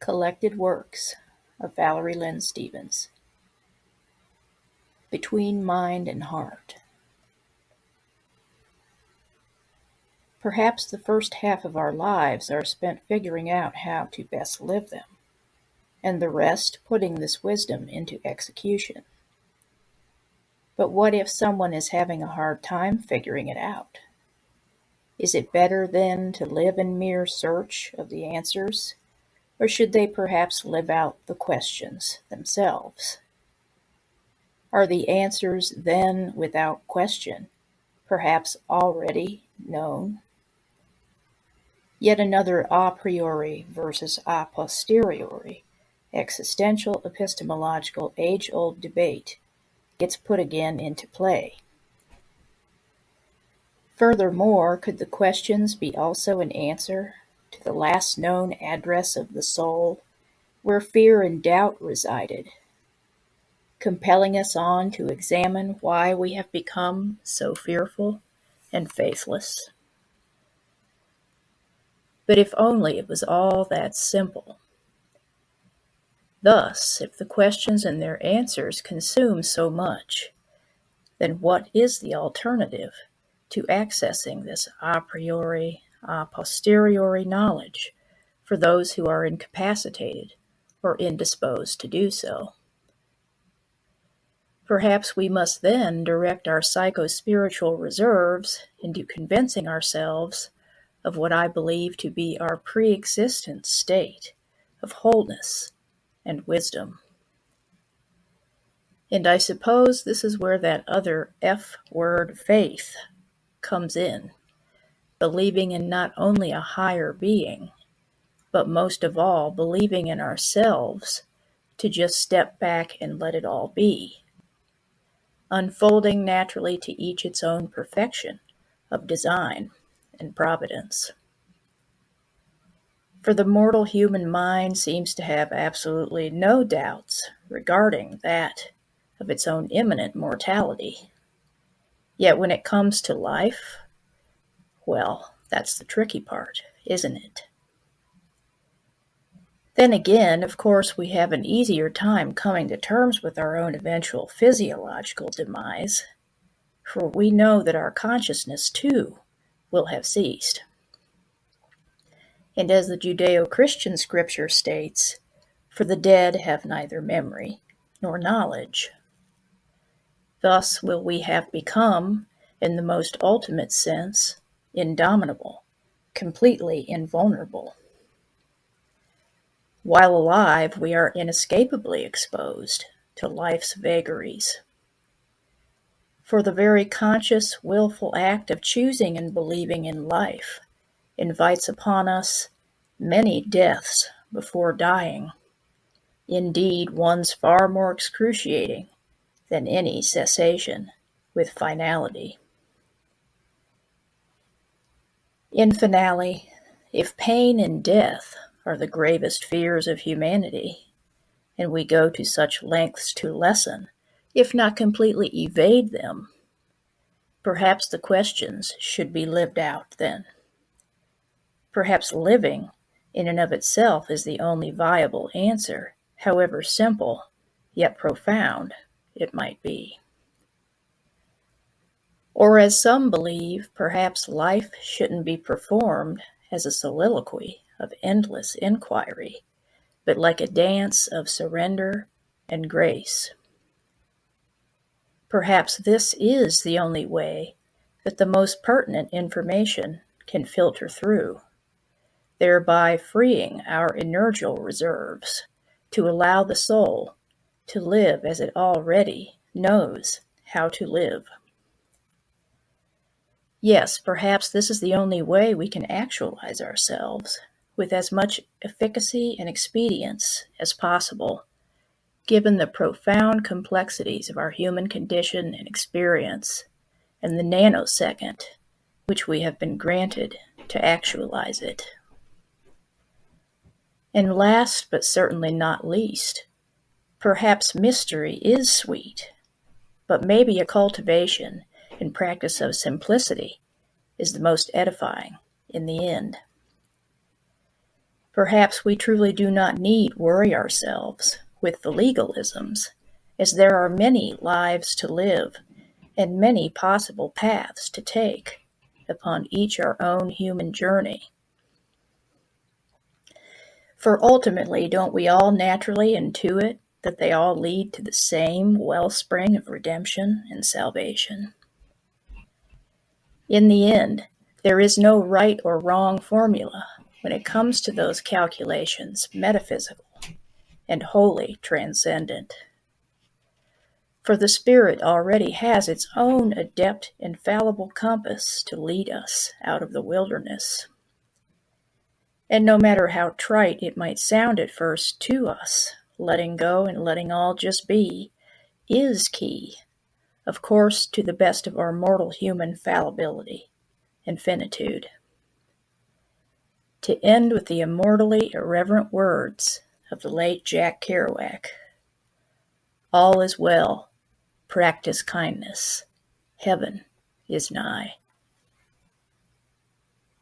Collected Works of Valerie Lynn Stevens. Between Mind and Heart. Perhaps the first half of our lives are spent figuring out how to best live them, and the rest putting this wisdom into execution. But what if someone is having a hard time figuring it out? Is it better then to live in mere search of the answers, or should they perhaps live out the questions themselves? Are the answers then, without question, perhaps already known? Yet another a priori versus a posteriori, existential epistemological age-old debate gets put again into play. Furthermore, could the questions be also an answer to the last known address of the soul, where fear and doubt resided, compelling us on to examine why we have become so fearful and faithless? But if only it was all that simple. Thus, if the questions and their answers consume so much, then what is the alternative to accessing this a priori, a posteriori knowledge for those who are incapacitated or indisposed to do so? Perhaps we must then direct our psycho-spiritual reserves into convincing ourselves of what I believe to be our pre-existent state of wholeness and wisdom. And I suppose this is where that other F word, faith, comes in, believing in not only a higher being, but most of all believing in ourselves to just step back and let it all be, unfolding naturally to each its own perfection of design and providence. For the mortal human mind seems to have absolutely no doubts regarding that of its own imminent mortality. Yet when it comes to life, well, that's the tricky part, isn't it? Then again, of course, we have an easier time coming to terms with our own eventual physiological demise, for we know that our consciousness, too, will have ceased. And as the Judeo-Christian scripture states, for the dead have neither memory nor knowledge. Thus will we have become, in the most ultimate sense, indomitable, completely invulnerable. While alive, we are inescapably exposed to life's vagaries. For the very conscious, willful act of choosing and believing in life invites upon us many deaths before dying, indeed ones far more excruciating than any cessation with finality. In finale, if pain and death are the gravest fears of humanity, and we go to such lengths to lessen, if not completely evade them, perhaps the questions should be lived out then. Perhaps living in and of itself is the only viable answer, however simple, yet profound, it might be. Or as some believe, perhaps life shouldn't be performed as a soliloquy of endless inquiry, but like a dance of surrender and grace. Perhaps this is the only way that the most pertinent information can filter through, thereby freeing our inertial reserves to allow the soul to live as it already knows how to live. Yes, perhaps this is the only way we can actualize ourselves with as much efficacy and expedience as possible, given the profound complexities of our human condition and experience, and the nanosecond which we have been granted to actualize it. And last, but certainly not least, perhaps mystery is sweet, but maybe a cultivation and practice of simplicity is the most edifying in the end. Perhaps we truly do not need worry ourselves with the legalisms, as there are many lives to live and many possible paths to take upon each our own human journey. For ultimately, don't we all naturally intuit that they all lead to the same wellspring of redemption and salvation? In the end, there is no right or wrong formula when it comes to those calculations, metaphysical and wholly transcendent. For the Spirit already has its own adept, infallible compass to lead us out of the wilderness. And no matter how trite it might sound at first to us, letting go and letting all just be is key, of course, to the best of our mortal human fallibility and finitude. To end with the immortally irreverent words of the late Jack Kerouac, all is well, practice kindness, heaven is nigh.